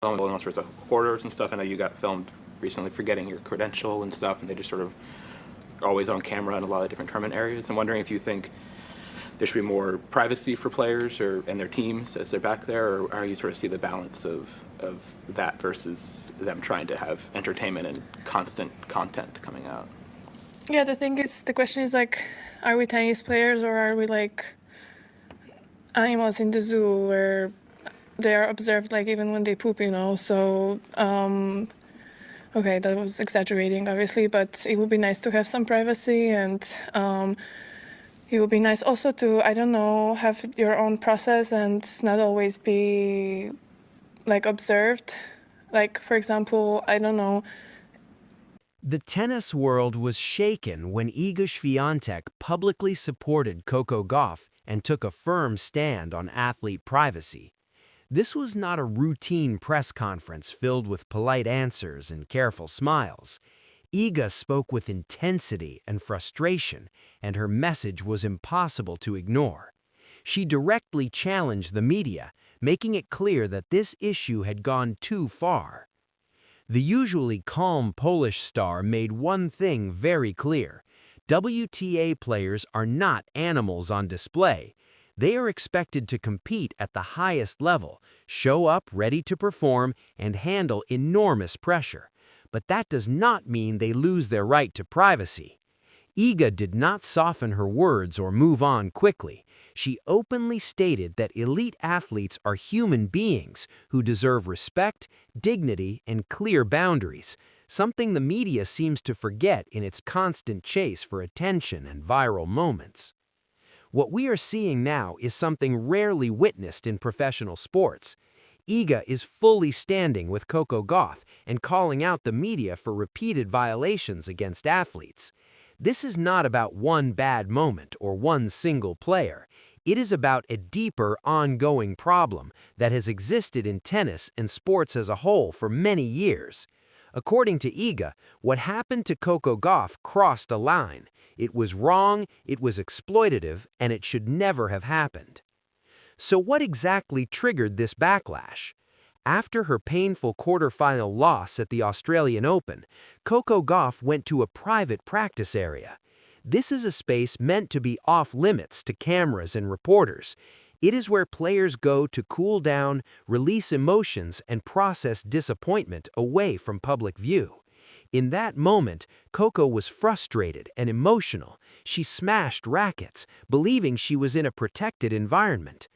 filmed all sorts of hoarders and stuff. I know you got filmed recently for getting your credential and stuff, and they just sort of always on camera in a lot of different tournament areas. I'm wondering if you think there should be more privacy for players and their teams as they're back there, or how you sort of see the balance of that versus them trying to have entertainment and constant content coming out. Yeah, the question is like, are we tennis players or are we like animals in the zoo where they are observed like even when they poop, you know? So, okay, that was exaggerating, obviously, but it would be nice to have some privacy, and it would be nice also to, I don't know, have your own process and not always be like observed. Like, for example, I don't know. The tennis world was shaken when Iga Świątek publicly supported Coco Gauff and took a firm stand on athlete privacy. This was not a routine press conference filled with polite answers and careful smiles. Iga spoke with intensity and frustration, and her message was impossible to ignore. She directly challenged the media, making it clear that this issue had gone too far. The usually calm Polish star made one thing very clear: WTA players are not animals on display. They are expected to compete at the highest level, show up ready to perform, and handle enormous pressure. But that does not mean they lose their right to privacy. Iga did not soften her words or move on quickly. She openly stated that elite athletes are human beings who deserve respect, dignity, and clear boundaries, something the media seems to forget in its constant chase for attention and viral moments. What we are seeing now is something rarely witnessed in professional sports. Iga is fully standing with Coco Gauff and calling out the media for repeated violations against athletes. This is not about one bad moment or one single player. It is about a deeper, ongoing problem that has existed in tennis and sports as a whole for many years. According to Iga, what happened to Coco Gauff crossed a line. It was wrong, it was exploitative, and it should never have happened. So what exactly triggered this backlash? After her painful quarterfinal loss at the Australian Open, Coco Gauff went to a private practice area. This is a space meant to be off-limits to cameras and reporters. It is where players go to cool down, release emotions, and process disappointment away from public view. In that moment, Coco was frustrated and emotional. She smashed rackets, believing she was in a protected environment.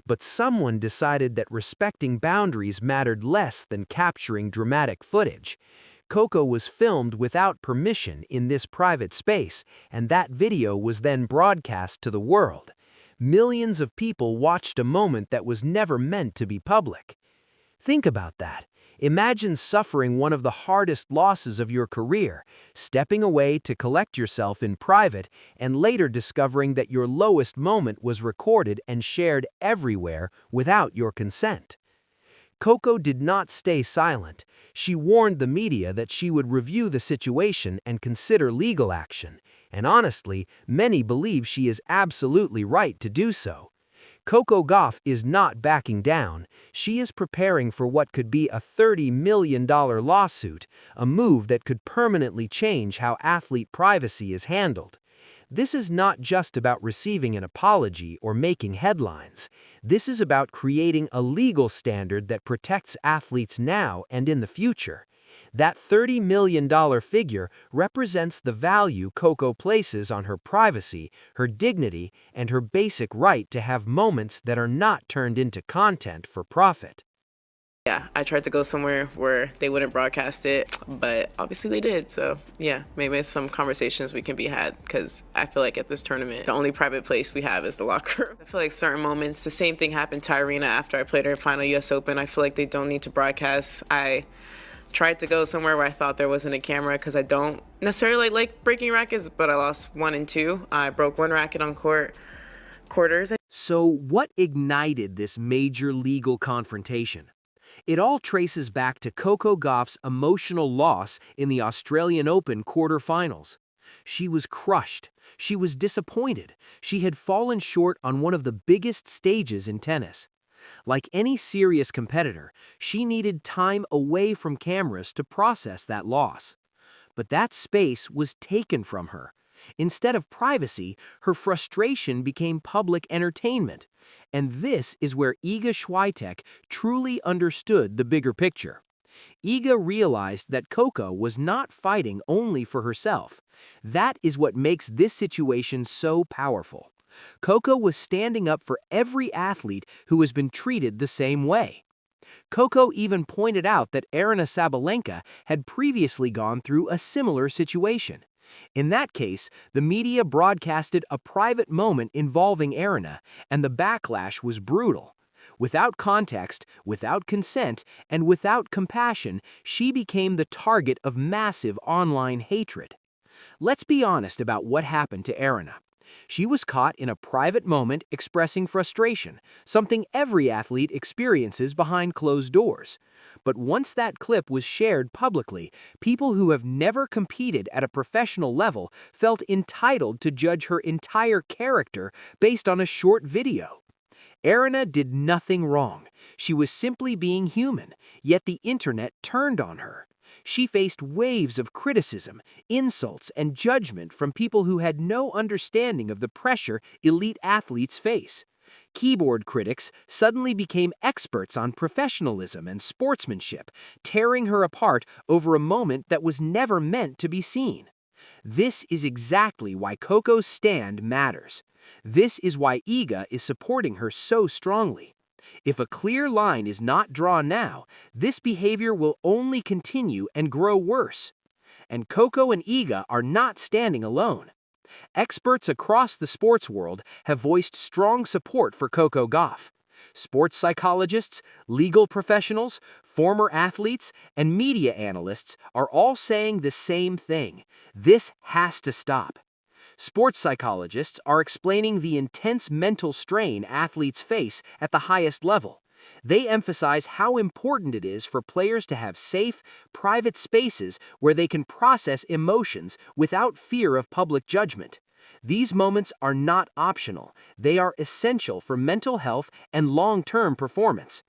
But someone decided that respecting boundaries mattered less than capturing dramatic footage. Coco was filmed without permission in this private space, and that video was then broadcast to the world. Millions of people watched a moment that was never meant to be public. Think about that. Imagine suffering one of the hardest losses of your career, stepping away to collect yourself in private, and later discovering that your lowest moment was recorded and shared everywhere without your consent. Coco did not stay silent. She warned the media that she would review the situation and consider legal action, and honestly, many believe she is absolutely right to do so. Coco Gauff is not backing down. She is preparing for what could be a $30 million lawsuit, a move that could permanently change how athlete privacy is handled. This is not just about receiving an apology or making headlines. This is about creating a legal standard that protects athletes now and in the future. That $30 million figure represents the value Coco places on her privacy, her dignity, and her basic right to have moments that are not turned into content for profit. Yeah, I tried to go somewhere where they wouldn't broadcast it, but obviously they did. So yeah, maybe some conversations we can be had, because I feel like at this tournament, the only private place we have is the locker room. I feel like certain moments, the same thing happened to Irina after I played her final US Open. I feel like they don't need to broadcast. I tried to go somewhere where I thought there wasn't a camera, because I don't necessarily like breaking rackets, but I lost 1 and 2. I broke 1 racket on quarters. So what ignited this major legal confrontation? It all traces back to Coco Gauff's emotional loss in the Australian Open quarterfinals. She was crushed. She was disappointed. She had fallen short on one of the biggest stages in tennis. Like any serious competitor, she needed time away from cameras to process that loss. But that space was taken from her. Instead of privacy, her frustration became public entertainment. And this is where Iga Świątek truly understood the bigger picture. Iga realized that Coco was not fighting only for herself. That is what makes this situation so powerful. Coco was standing up for every athlete who has been treated the same way. Coco even pointed out that Aryna Sabalenka had previously gone through a similar situation. In that case, the media broadcasted a private moment involving Aryna, and the backlash was brutal. Without context, without consent, and without compassion, she became the target of massive online hatred. Let's be honest about what happened to Aryna. She was caught in a private moment expressing frustration, something every athlete experiences behind closed doors. But once that clip was shared publicly, people who have never competed at a professional level felt entitled to judge her entire character based on a short video. Aryna did nothing wrong. She was simply being human, yet the internet turned on her. She faced waves of criticism, insults, and judgment from people who had no understanding of the pressure elite athletes face. Keyboard critics suddenly became experts on professionalism and sportsmanship, tearing her apart over a moment that was never meant to be seen. This is exactly why Coco's stand matters. This is why Iga is supporting her so strongly. If a clear line is not drawn now, this behavior will only continue and grow worse. And Coco and Iga are not standing alone. Experts across the sports world have voiced strong support for Coco Gauff. Sports psychologists, legal professionals, former athletes, and media analysts are all saying the same thing. This has to stop. Sports psychologists are explaining the intense mental strain athletes face at the highest level. They emphasize how important it is for players to have safe, private spaces where they can process emotions without fear of public judgment. These moments are not optional. They are essential for mental health and long-term performance.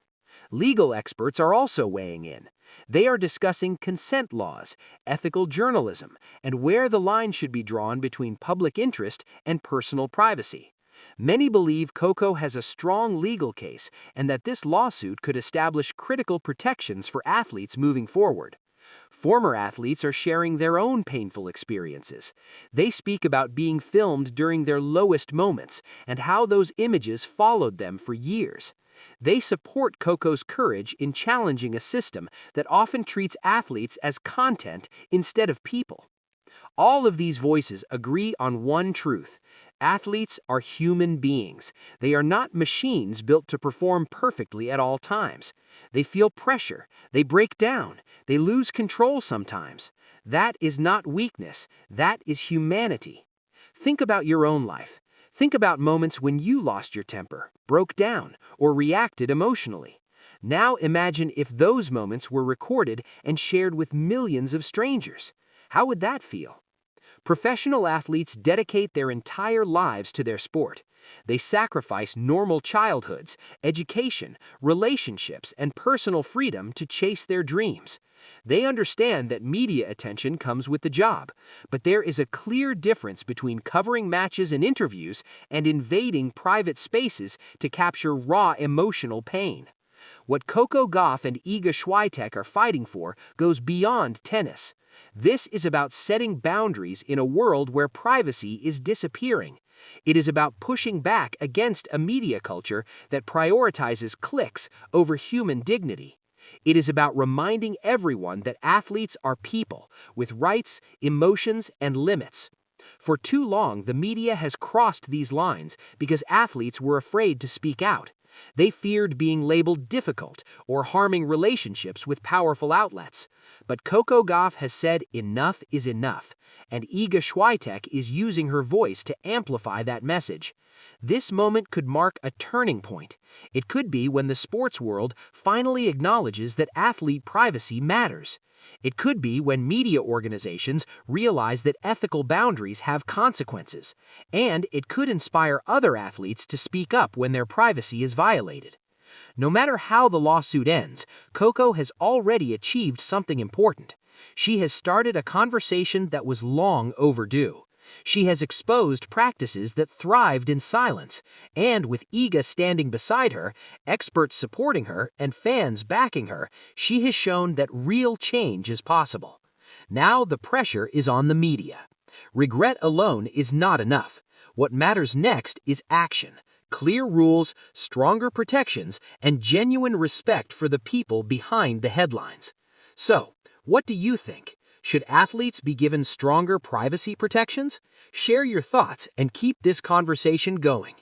Legal experts are also weighing in. They are discussing consent laws, ethical journalism, and where the line should be drawn between public interest and personal privacy. Many believe Coco has a strong legal case and that this lawsuit could establish critical protections for athletes moving forward. Former athletes are sharing their own painful experiences. They speak about being filmed during their lowest moments and how those images followed them for years. They support Coco's courage in challenging a system that often treats athletes as content instead of people. All of these voices agree on one truth. Athletes are human beings. They are not machines built to perform perfectly at all times. They feel pressure. They break down. They lose control sometimes. That is not weakness. That is humanity. Think about your own life. Think about moments when you lost your temper, broke down, or reacted emotionally. Now imagine if those moments were recorded and shared with millions of strangers. How would that feel? Professional athletes dedicate their entire lives to their sport. They sacrifice normal childhoods, education, relationships, and personal freedom to chase their dreams. They understand that media attention comes with the job, but there is a clear difference between covering matches and interviews and invading private spaces to capture raw emotional pain. What Coco Gauff and Iga Świątek are fighting for goes beyond tennis. This is about setting boundaries in a world where privacy is disappearing. It is about pushing back against a media culture that prioritizes clicks over human dignity. It is about reminding everyone that athletes are people with rights, emotions, and limits. For too long, the media has crossed these lines because athletes were afraid to speak out. They feared being labeled difficult or harming relationships with powerful outlets. But Coco Gauff has said enough is enough, and Iga Świątek is using her voice to amplify that message. This moment could mark a turning point. It could be when the sports world finally acknowledges that athlete privacy matters. It could be when media organizations realize that ethical boundaries have consequences. And it could inspire other athletes to speak up when their privacy is violated. No matter how the lawsuit ends, Coco has already achieved something important. She has started a conversation that was long overdue. She has exposed practices that thrived in silence, and with Iga standing beside her, experts supporting her, and fans backing her, she has shown that real change is possible. Now the pressure is on the media. Regret alone is not enough. What matters next is action, clear rules, stronger protections, and genuine respect for the people behind the headlines. So, what do you think? Should athletes be given stronger privacy protections? Share your thoughts and keep this conversation going.